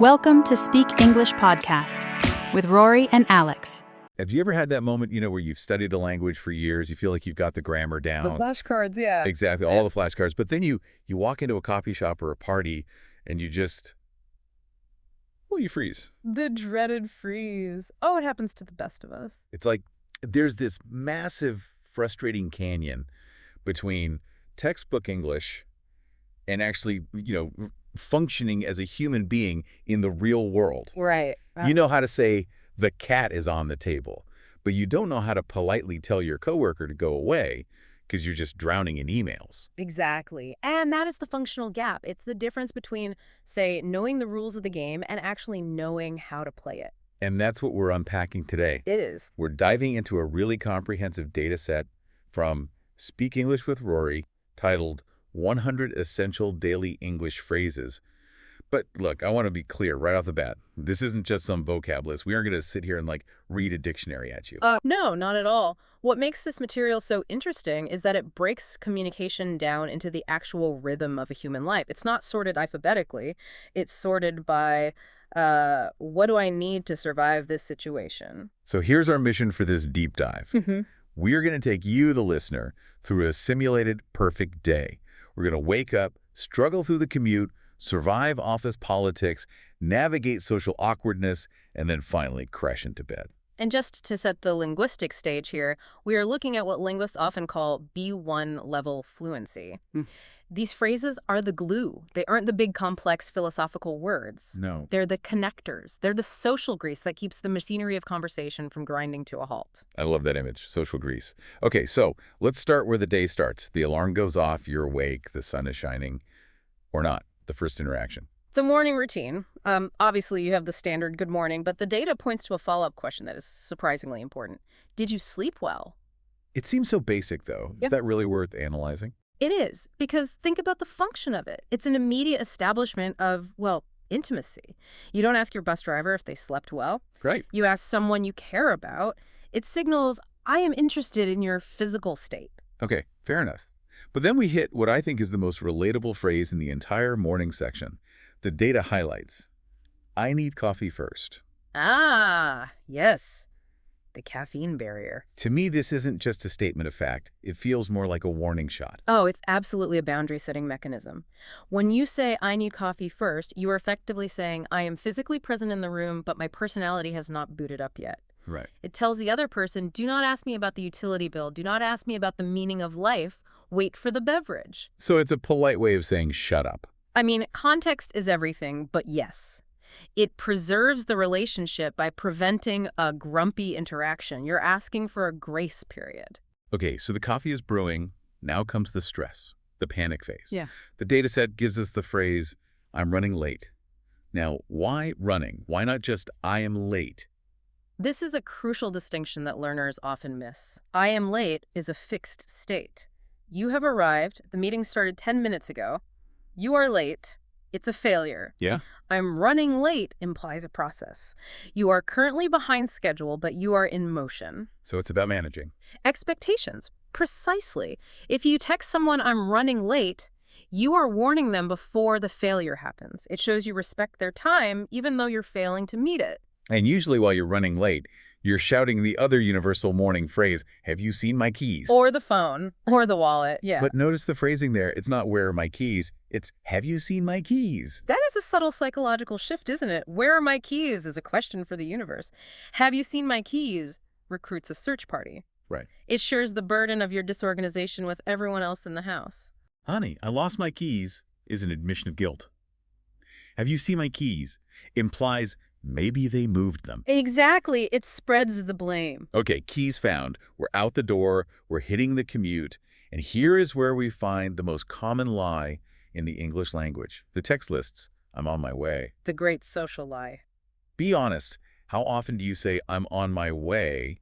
Welcome to Speak English Podcast with Rory and Alex. Have you ever had that moment, where you've studied a language for years, you feel like you've got the grammar The down? flashcards, yeah. Exactly, all the flashcards. But then you walk into a coffee shop or a party and you freeze. The dreaded freeze. Oh, it happens to the best of us. It's like there's this massive, frustrating canyon between textbook English and actually, functioning as a human being in the real world. Right. You know how to say, the cat is on the table, but you don't know how to politely tell your coworker to go away because you're just drowning in emails. Exactly. And that is the functional gap. It's the difference between, say, knowing the rules of the game and actually knowing how to play it. And that's what we're unpacking today. It is. We're diving into a really comprehensive data set from Speak English with Rory, titled 100 Essential Daily English Phrases. But look, I want to be clear right off the bat. This isn't just some vocab list. We aren't going to sit here and read a dictionary at you. No, not at all. What makes this material so interesting is that it breaks communication down into the actual rhythm of a human life. It's not sorted alphabetically. It's sorted by what do I need to survive this situation? So here's our mission for this deep dive. We are going to take you, the listener, through a simulated perfect day. We're going to wake up, struggle through the commute, survive office politics, navigate social awkwardness, and then finally crash into bed. And just to set the linguistic stage here, we are looking at what linguists often call B1 level fluency. These phrases are the glue. They aren't the big complex philosophical words. No. They're the connectors. They're the social grease that keeps the machinery of conversation from grinding to a halt. I love that image, social grease. Okay, so let's start where the day starts. The alarm goes off, you're awake, the sun is shining, or not, the first interaction. The morning routine. Obviously, you have the standard good morning, but the data points to a follow-up question that is surprisingly important. Did you sleep well? It seems so basic, though. Yeah. Is that really worth analyzing? It is, because think about the function of it. It's an immediate establishment of, well, intimacy. You don't ask your bus driver if they slept well. Right. You ask someone you care about. It signals, I am interested in your physical state. Okay, fair enough. But then we hit what I think is the most relatable phrase in the entire morning section. The data highlights, I need coffee first. Ah, yes. The caffeine barrier. To me, this isn't just a statement of fact. It feels more like a warning shot. Oh, it's absolutely a boundary-setting mechanism. When you say, I need coffee first, you are effectively saying, I am physically present in the room, but my personality has not booted up yet. Right. It tells the other person, do not ask me about the utility bill. Do not ask me about the meaning of life. Wait for the beverage. So it's a polite way of saying shut up. I mean, context is everything, but yes. It preserves the relationship by preventing a grumpy interaction. You're asking for a grace period. Okay, so the coffee is brewing. Now comes the stress, the panic phase. Yeah. The data set gives us the phrase, I'm running late. Now, why running? Why not just I am late? This is a crucial distinction that learners often miss. I am late is a fixed state. You have arrived. The meeting started 10 minutes ago. You are late. It's a failure. Yeah. I'm running late implies a process. You are currently behind schedule, but you are in motion. So it's about managing. Expectations. Precisely. If you text someone, I'm running late, you are warning them before the failure happens. It shows you respect their time, even though you're failing to meet it. And usually while you're running late, you're shouting the other universal morning phrase, have you seen my keys? Or the phone, or the wallet, yeah. But notice the phrasing there. It's not where are my keys, it's have you seen my keys? That is a subtle psychological shift, isn't it? Where are my keys is a question for the universe. Have you seen my keys recruits a search party. Right. It shares the burden of your disorganization with everyone else in the house. Honey, I lost my keys is an admission of guilt. Have you seen my keys implies maybe they moved them. Exactly. It spreads the blame. Okay, keys found. We're out the door. We're hitting the commute. And here is where we find the most common lie in the English language. The text lists, I'm on my way. The great social lie. Be honest. How often do you say, I'm on my way,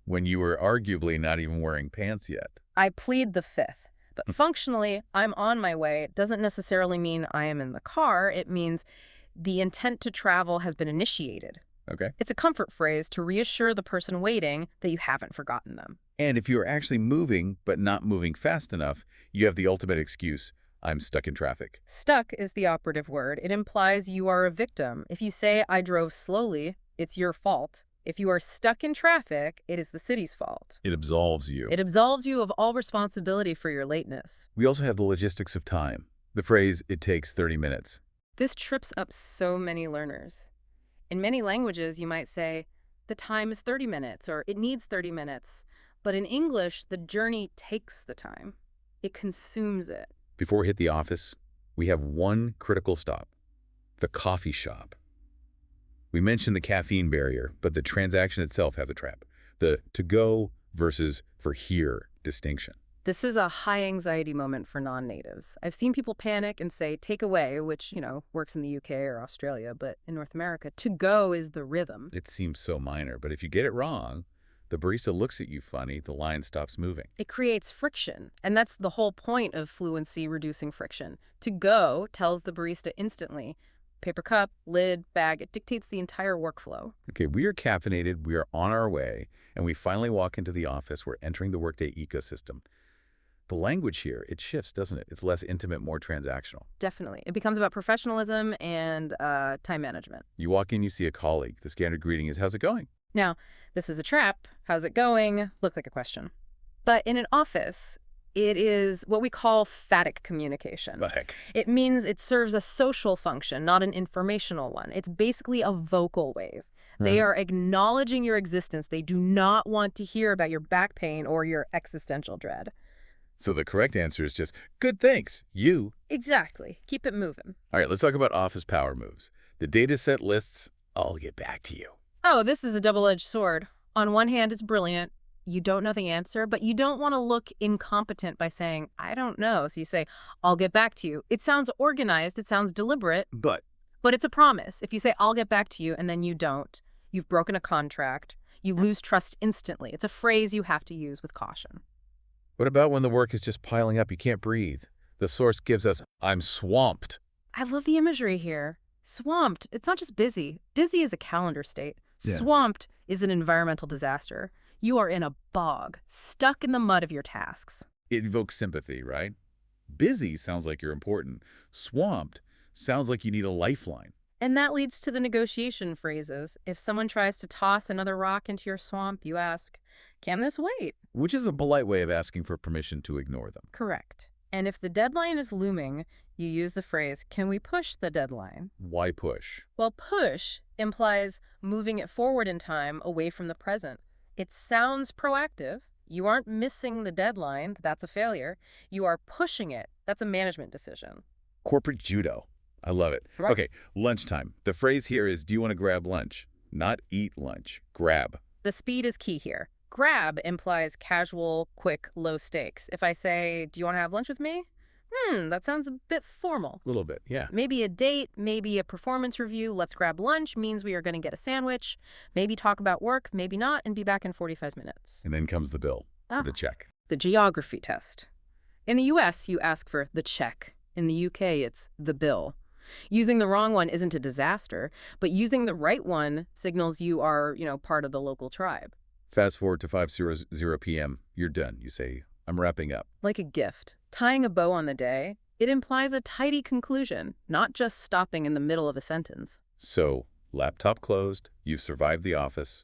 when you were arguably not even wearing pants yet? I plead the fifth. But functionally, I'm on my way doesn't necessarily mean I am in the car. It means the intent to travel has been initiated. Okay. It's a comfort phrase to reassure the person waiting that you haven't forgotten them. And if you're actually moving, but not moving fast enough, you have the ultimate excuse. I'm stuck in traffic. Stuck is the operative word. It implies you are a victim. If you say, I drove slowly, it's your fault. If you are stuck in traffic, it is the city's fault. It absolves you. It absolves you of all responsibility for your lateness. We also have the logistics of time. The phrase, it takes 30 minutes. This trips up so many learners. In many languages, you might say, the time is 30 minutes, or it needs 30 minutes. But in English, the journey takes the time. It consumes it. Before we hit the office, we have one critical stop, the coffee shop. We mentioned the caffeine barrier, but the transaction itself has a trap. The to-go versus for here distinction. This is a high anxiety moment for non-natives. I've seen people panic and say take away, which, works in the UK or Australia, but in North America, to go is the rhythm. It seems so minor, but if you get it wrong, the barista looks at you funny, the line stops moving. It creates friction, and that's the whole point of fluency reducing friction. To go tells the barista instantly, paper cup, lid, bag, it dictates the entire workflow. Okay, we are caffeinated, we are on our way, and we finally walk into the office. We're entering the workday ecosystem. The language here, it shifts, doesn't it? It's less intimate, more transactional. Definitely. It becomes about professionalism and time management. You walk in, you see a colleague. The standard greeting is, how's it going? Now, this is a trap. How's it going? Looks like a question. But in an office, it is what we call phatic communication. The heck? It means it serves a social function, not an informational one. It's basically a vocal wave. They are acknowledging your existence. They do not want to hear about your back pain or your existential dread. So the correct answer is just, good, thanks. You. Exactly. Keep it moving. All right, let's talk about office power moves. The data set lists, I'll get back to you. Oh, this is a double-edged sword. On one hand, it's brilliant. You don't know the answer, but you don't want to look incompetent by saying, I don't know. So you say, I'll get back to you. It sounds organized. It sounds deliberate. But it's a promise. If you say, I'll get back to you, and then you don't, you've broken a contract. You lose trust instantly. It's a phrase you have to use with caution. what about when the work is just piling up? You can't breathe. The source gives us, I'm swamped. I love the imagery here. Swamped. It's not just busy. Dizzy is a calendar state. Yeah. Swamped is an environmental disaster. You are in a bog, stuck in the mud of your tasks. It evokes sympathy, right? Busy sounds like you're important. Swamped sounds like you need a lifeline. And that leads to the negotiation phrases. If someone tries to toss another rock into your swamp, you ask, can this wait? Which is a polite way of asking for permission to ignore them. Correct. And if the deadline is looming, you use the phrase, can we push the deadline? Why push? Well, push implies moving it forward in time away from the present. It sounds proactive. You aren't missing the deadline. That's a failure. You are pushing it. That's a management decision. Corporate judo. I love it. Right. Okay, lunchtime. The phrase here is, do you want to grab lunch? Not eat lunch. Grab. The speed is key here. Grab implies casual, quick, low stakes. If I say, do you want to have lunch with me? That sounds a bit formal. A little bit, yeah. Maybe a date, maybe a performance review. Let's grab lunch means we are going to get a sandwich. Maybe talk about work, maybe not, and be back in 45 minutes. And then comes the bill, the check. The geography test. In the US, you ask for the check. In the UK, it's the bill. Using the wrong one isn't a disaster, but using the right one signals you are, part of the local tribe. Fast forward to 5:00 p.m. You're done. You say, I'm wrapping up. Like a gift. Tying a bow on the day, it implies a tidy conclusion, not just stopping in the middle of a sentence. So, laptop closed, you've survived the office.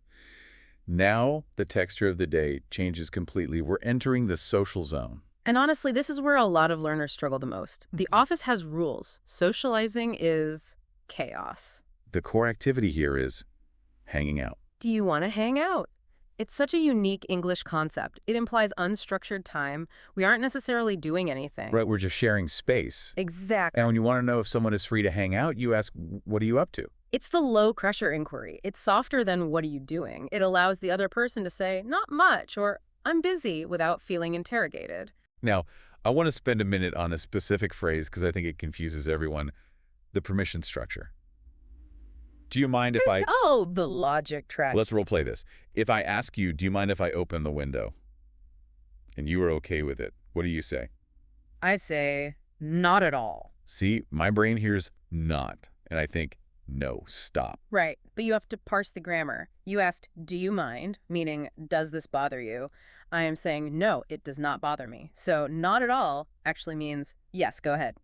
Now, the texture of the day changes completely. We're entering the social zone. And honestly, this is where a lot of learners struggle the most. The office has rules. Socializing is chaos. The core activity here is hanging out. Do you want to hang out? It's such a unique English concept. It implies unstructured time. We aren't necessarily doing anything. Right, we're just sharing space. Exactly. And when you want to know if someone is free to hang out, you ask, what are you up to? It's the low-pressure inquiry. It's softer than what are you doing? It allows the other person to say, not much, or I'm busy, without feeling interrogated. Now, I want to spend a minute on a specific phrase because I think it confuses everyone. The permission structure. Do you mind if I... Oh, the logic track. Let's role play this. If I ask you, do you mind if I open the window? And you are okay with it. What do you say? I say, not at all. See, my brain hears not. And I think, no, stop. Right, but you have to parse the grammar. You asked, do you mind? Meaning, does this bother you? I am saying, no, it does not bother me. So not at all actually means, yes, go ahead.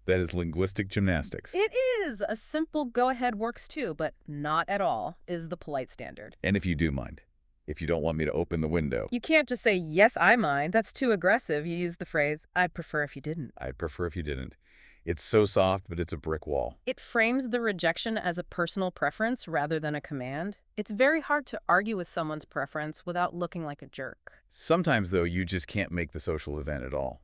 That is linguistic gymnastics. It is! A simple go ahead works too, but not at all is the polite standard. And if you do mind, if you don't want me to open the window. You can't just say, yes, I mind. That's too aggressive. You use the phrase, I'd prefer if you didn't. I'd prefer if you didn't. It's so soft, but it's a brick wall. It frames the rejection as a personal preference rather than a command. It's very hard to argue with someone's preference without looking like a jerk. Sometimes, though, you just can't make the social event at all.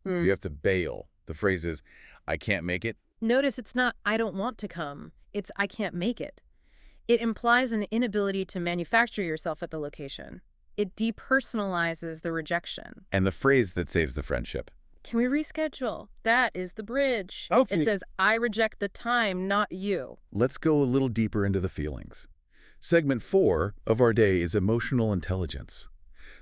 You have to bail. The phrase is, I can't make it. Notice it's not, I don't want to come. It's, I can't make it. It implies an inability to manufacture yourself at the location. It depersonalizes the rejection. And the phrase that saves the friendship. Can we reschedule? That is the bridge. Oh, It says, I reject the time, not you. Let's go a little deeper into the feelings. Segment 4 of our day is emotional intelligence.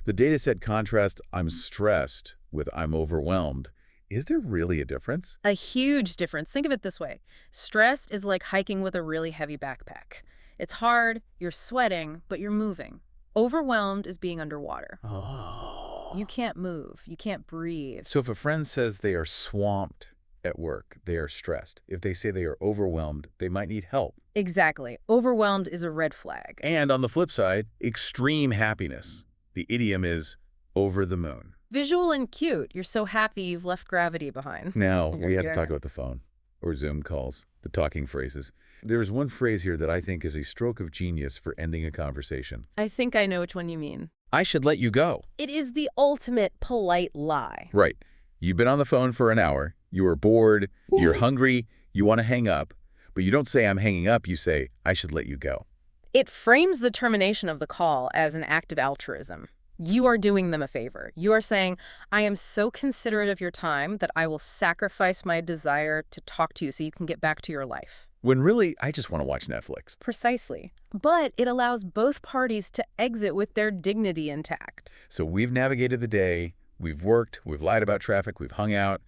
The dataset contrasts I'm stressed with I'm overwhelmed. Is there really a difference? A huge difference. Think of it this way. Stressed is like hiking with a really heavy backpack. It's hard, you're sweating, but you're moving. Overwhelmed is being underwater. Oh. You can't move. You can't breathe. So if a friend says they are swamped at work, they are stressed. If they say they are overwhelmed, they might need help. Exactly. Overwhelmed is a red flag. And on the flip side, extreme happiness. The idiom is over the moon. Visual and cute. You're so happy you've left gravity behind. Now, we have to Yeah. talk about the phone or Zoom calls, the talking phrases. There's one phrase here that I think is a stroke of genius for ending a conversation. I think I know which one you mean. I should let you go. It is the ultimate polite lie. Right. You've been on the phone for an hour. You are bored. You're hungry. You want to hang up. But you don't say I'm hanging up. You say I should let you go. It frames the termination of the call as an act of altruism. You are doing them a favor. You are saying, I am so considerate of your time that I will sacrifice my desire to talk to you so you can get back to your life. When really, I just want to watch Netflix. Precisely. But it allows both parties to exit with their dignity intact. So we've navigated the day. We've worked. We've lied about traffic. We've hung out.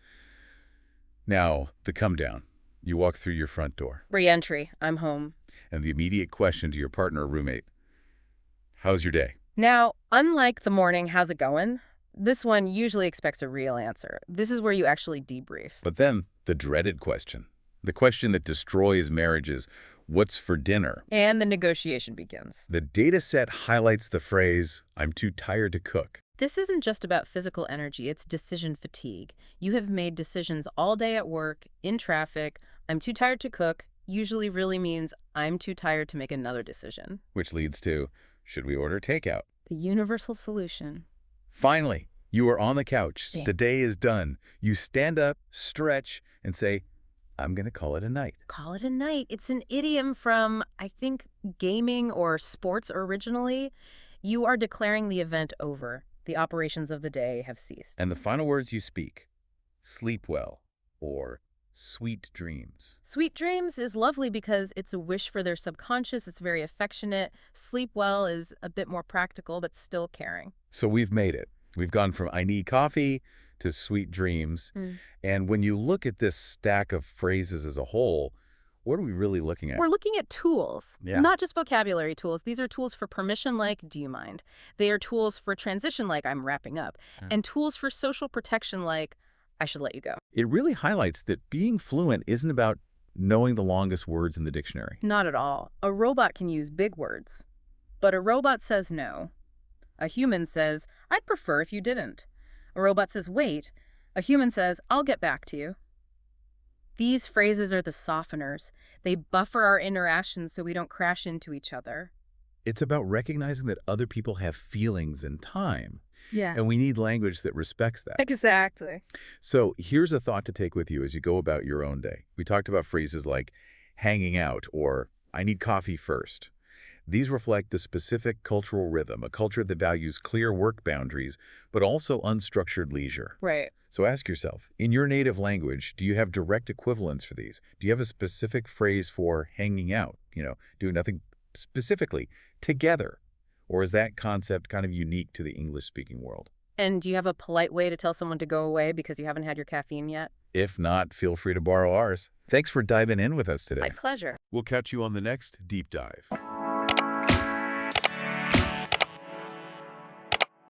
Now, the come down. You walk through your front door. Re-entry. I'm home. And the immediate question to your partner or roommate, how's your day? Now, unlike the morning, how's it going? This one usually expects a real answer. This is where you actually debrief. But then, the dreaded question. The question that destroys marriages, what's for dinner? And the negotiation begins. The data set highlights the phrase, I'm too tired to cook. This isn't just about physical energy, it's decision fatigue. You have made decisions all day at work, in traffic. I'm too tired to cook usually really means I'm too tired to make another decision. Which leads to, should we order takeout? The universal solution. Finally, you are on the couch. Yeah. The day is done. You stand up, stretch, and say, I'm going to call it a night. Call it a night. It's an idiom from, I think, gaming or sports originally. You are declaring the event over. The operations of the day have ceased. And the final words you speak, sleep well, or sweet dreams. Sweet dreams is lovely because it's a wish for their subconscious. It's very affectionate. Sleep well is a bit more practical, but still caring. So we've made it. We've gone from I need coffee to sweet dreams. And when you look at this stack of phrases as a whole, what are we really looking at? We're looking at tools, Yeah. not just vocabulary tools. These are tools for permission like, do you mind? They are tools for transition like, I'm wrapping up. And tools for social protection like, I should let you go. It really highlights that being fluent isn't about knowing the longest words in the dictionary. Not at all. A robot can use big words. But a robot says no. A human says, I'd prefer if you didn't. A robot says, wait. A human says, I'll get back to you. These phrases are the softeners. They buffer our interactions so we don't crash into each other. It's about recognizing that other people have feelings and time. Yeah. And we need language that respects that. Exactly. So here's a thought to take with you as you go about your own day. We talked about phrases like hanging out or I need coffee first. These reflect the specific cultural rhythm, a culture that values clear work boundaries, but also unstructured leisure. Right. So ask yourself, in your native language, do you have direct equivalents for these? Do you have a specific phrase for hanging out, doing nothing specifically together? Or is that concept kind of unique to the English-speaking world? And do you have a polite way to tell someone to go away because you haven't had your caffeine yet? If not, feel free to borrow ours. Thanks for diving in with us today. My pleasure. We'll catch you on the next Deep Dive.